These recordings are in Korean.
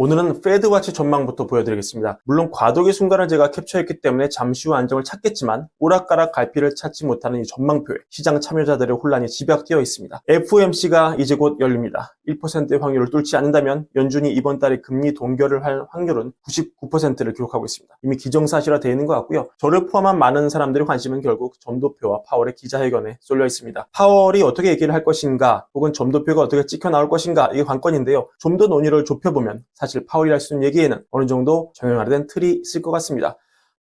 오늘은 페드와치 전망부터 보여드리겠습니다. 물론 과도기 순간을 제가 캡처했기 때문에 잠시 후 안정을 찾겠지만 오락가락 갈피를 찾지 못하는 이 전망표에 시장 참여자들의 혼란이 집약되어 있습니다. FOMC가 이제 곧 열립니다. 1%의 확률을 뚫지 않는다면 연준이 이번 달에 금리 동결을 할 확률은 99%를 기록하고 있습니다. 이미 기정사실화 되어 있는 것 같고요. 저를 포함한 많은 사람들의 관심은 결국 점도표와 파월의 기자회견에 쏠려 있습니다. 파월이 어떻게 얘기를 할 것인가 혹은 점도표가 어떻게 찍혀 나올 것인가 이게 관건인데요. 좀 더 논의를 좁혀보면 사실 파월이 할 수 있는 얘기에는 어느 정도 정형화된 틀이 있을 것 같습니다.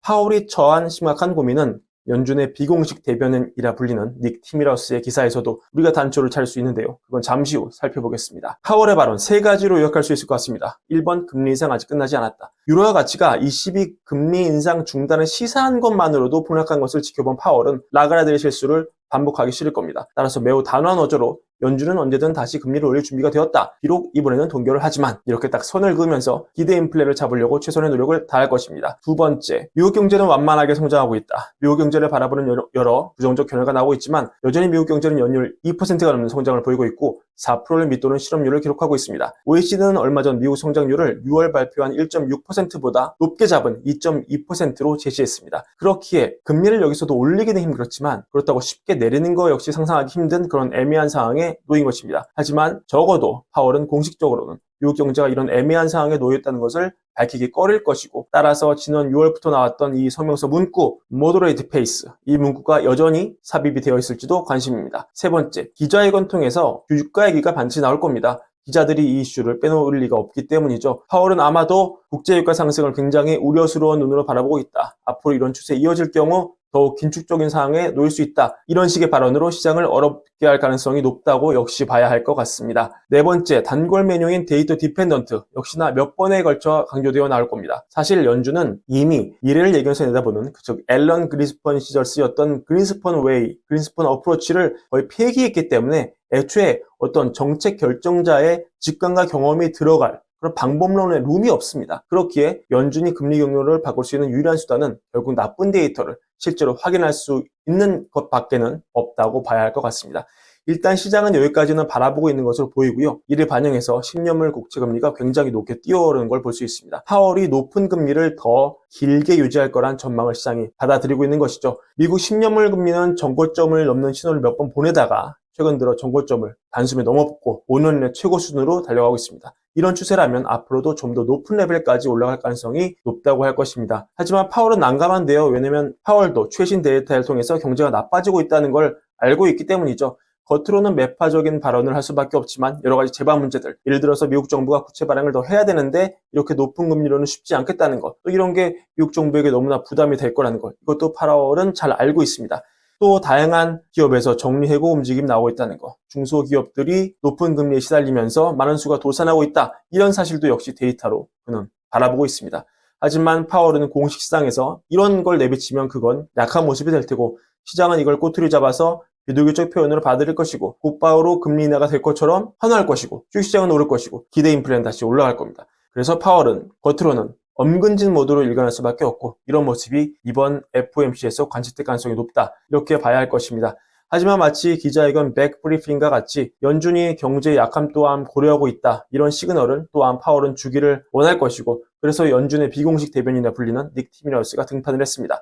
파월이 처한 심각한 고민은 연준의 비공식 대변인이라 불리는 닉 티미러스의 기사에서도 우리가 단초를 찾을 수 있는데요. 그건 잠시 후 살펴보겠습니다. 파월의 발언 세 가지로 요약할 수 있을 것 같습니다. 1번, 금리 인상 아직 끝나지 않았다. 유로화 가치가 22 금리 인상 중단을 시사한 것만으로도 폭락한 것을 지켜본 파월은 라가르드의 실수를 반복하기 싫을 겁니다. 따라서 매우 단호한 어조로 연준은 언제든 다시 금리를 올릴 준비가 되었다. 비록 이번에는 동결을 하지만 이렇게 딱 선을 그으면서 기대 인플레를 잡으려고 최선의 노력을 다할 것입니다. 두 번째, 미국 경제는 완만하게 성장하고 있다. 미국 경제를 바라보는 여러 부정적 견해가 나오고 있지만 여전히 미국 경제는 연율 2%가 넘는 성장을 보이고 있고 4%를 밑도는 실업률을 기록하고 있습니다. OECD는 얼마 전 미국 성장률을 6월 발표한 1.6%보다 높게 잡은 2.2%로 제시했습니다. 그렇기에 금리를 여기서도 올리기는 힘들었지만 그렇다고 쉽게 내리는 거 역시 상상하기 힘든 그런 애매한 상황에 놓인 것입니다. 하지만 적어도 파월은 공식적으로는 미국 경제가 이런 애매한 상황에 놓였다는 것을 밝히기 꺼릴 것이고 따라서 지난 6월부터 나왔던 이 성명서 문구 moderate pace 이 문구가 여전히 삽입이 되어 있을지도 관심입니다. 세 번째, 기자회견 통해서 유가 얘기가 반드시 나올 겁니다. 기자들이 이 이슈를 빼놓을 리가 없기 때문이죠. 파월은 아마도 국제유가 상승을 굉장히 우려스러운 눈으로 바라보고 있다. 앞으로 이런 추세 이어질 경우 더욱 긴축적인 상황에 놓일 수 있다. 이런 식의 발언으로 시장을 어렵게 할 가능성이 높다고 역시 봐야 할 것 같습니다. 네 번째, 단골 메뉴인 데이터 디펜던트 역시나 몇 번에 걸쳐 강조되어 나올 겁니다. 사실 연준은 이미 미래를 예견해서 내다보는 즉 앨런 그린스펀 시절 쓰였던 그린스펀 웨이, 그린스펀 어프로치를 거의 폐기했기 때문에 애초에 어떤 정책 결정자의 직감과 경험이 들어갈 그런 방법론의 룸이 없습니다. 그렇기에 연준이 금리 경로를 바꿀 수 있는 유일한 수단은 결국 나쁜 데이터를 실제로 확인할 수 있는 것밖에는 없다고 봐야 할 것 같습니다. 일단 시장은 여기까지는 바라보고 있는 것으로 보이고요. 이를 반영해서 10년물 국채금리가 굉장히 높게 뛰어오르는 걸 볼 수 있습니다. 파월이 높은 금리를 더 길게 유지할 거란 전망을 시장이 받아들이고 있는 것이죠. 미국 10년물 금리는 정고점을 넘는 신호를 몇 번 보내다가 최근 들어 정고점을 단숨에 넘어붙고 5년 내 최고 수준으로 달려가고 있습니다. 이런 추세라면 앞으로도 좀 더 높은 레벨까지 올라갈 가능성이 높다고 할 것입니다. 하지만 파월은 난감한데요. 왜냐면 파월도 최신 데이터를 통해서 경제가 나빠지고 있다는 걸 알고 있기 때문이죠. 겉으로는 매파적인 발언을 할 수밖에 없지만 여러 가지 재반 문제들, 예를 들어서 미국 정부가 국채 발행을 더 해야 되는데 이렇게 높은 금리로는 쉽지 않겠다는 것, 또 이런 게 미국 정부에게 너무나 부담이 될 거라는 것, 이것도 파월은 잘 알고 있습니다. 또 다양한 기업에서 정리해고 움직임이 나오고 있다는 것, 중소기업들이 높은 금리에 시달리면서 많은 수가 도산하고 있다. 이런 사실도 역시 데이터로 그는 바라보고 있습니다. 하지만 파월은 공식 시장에서 이런 걸 내비치면 그건 약한 모습이 될 테고 시장은 이걸 꼬투리 잡아서 비둘기적 표현으로 받아들일 것이고 곧바로 금리 인하가 될 것처럼 환호할 것이고 주식시장은 오를 것이고 기대 인플레는 다시 올라갈 겁니다. 그래서 파월은 겉으로는 엄근진 모드로 일관할 수밖에 없고 이런 모습이 이번 FOMC에서 관측될 가능성이 높다. 이렇게 봐야 할 것입니다. 하지만 마치 기자회견 백브리핑과 같이 연준이 경제의 약함 또한 고려하고 있다. 이런 시그널을 또한 파월은 주기를 원할 것이고 그래서 연준의 비공식 대변인이라 불리는 닉 티미러스가 등판을 했습니다.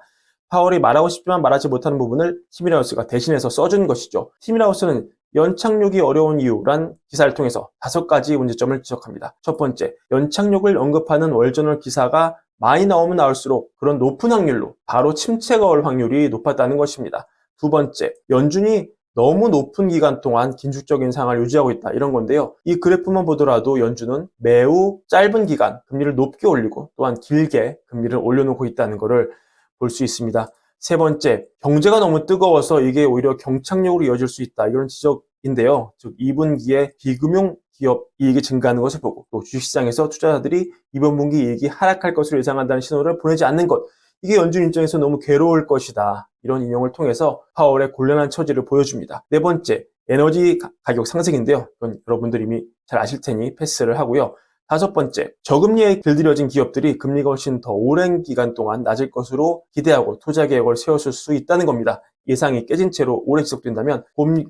파월이 말하고 싶지만 말하지 못하는 부분을 티미라우스가 대신해서 써준 것이죠. 티미라우스는 연착륙이 어려운 이유란 기사를 통해서 5가지 문제점을 지적합니다. 첫 번째, 연착륙을 언급하는 월저널 기사가 많이 나오면 나올수록 그런 높은 확률로 바로 침체가 올 확률이 높았다는 것입니다. 두 번째, 연준이 너무 높은 기간 동안 긴축적인 상황을 유지하고 있다 이런 건데요. 이 그래프만 보더라도 연준은 매우 짧은 기간 금리를 높게 올리고 또한 길게 금리를 올려놓고 있다는 것을 볼 수 있습니다. 세 번째, 경제가 너무 뜨거워서 이게 오히려 경착륙으로 이어질 수 있다. 이런 지적인데요. 즉 2분기에 비금융 기업 이익이 증가하는 것을 보고 또 주식시장에서 투자자들이 이번 분기 이익이 하락할 것으로 예상한다는 신호를 보내지 않는 것. 이게 연준 입장에서 너무 괴로울 것이다. 이런 인용을 통해서 파월의 곤란한 처지를 보여줍니다. 네 번째, 에너지 가격 상승인데요. 이건 여러분들 이미 잘 아실 테니 패스를 하고요. 다섯 번째, 저금리에 길들여진 기업들이 금리가 훨씬 더 오랜 기간 동안 낮을 것으로 기대하고 투자 계획을 세웠을 수 있다는 겁니다. 예상이 깨진 채로 오래 지속된다면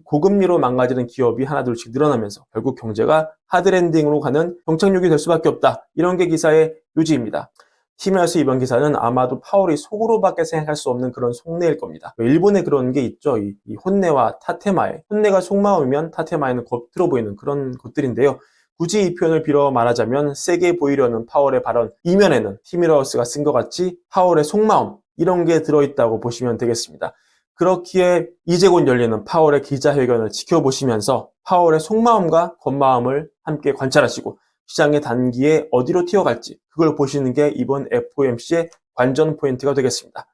고금리로 망가지는 기업이 하나둘씩 늘어나면서 결국 경제가 하드랜딩으로 가는 경착륙이 될 수밖에 없다. 이런 게 기사의 요지입니다. 팀에서 이번 기사는 아마도 파월이 속으로밖에 생각할 수 없는 그런 속내일 겁니다. 일본에 그런 게 있죠. 이 혼내와 타테마에. 혼내가 속마음이면 타테마에는 겉으로 보이는 그런 것들인데요. 굳이 이 표현을 빌어 말하자면 세게 보이려는 파월의 발언 이면에는 티미러스가 쓴 것 같이 파월의 속마음 이런 게 들어있다고 보시면 되겠습니다. 그렇기에 이제 곧 열리는 파월의 기자회견을 지켜보시면서 파월의 속마음과 겉마음을 함께 관찰하시고 시장의 단기에 어디로 튀어갈지 그걸 보시는 게 이번 FOMC의 관전 포인트가 되겠습니다.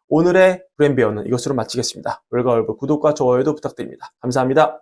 오늘의 브랜베어는 이것으로 마치겠습니다. 월가월부 구독과 좋아요도 부탁드립니다. 감사합니다.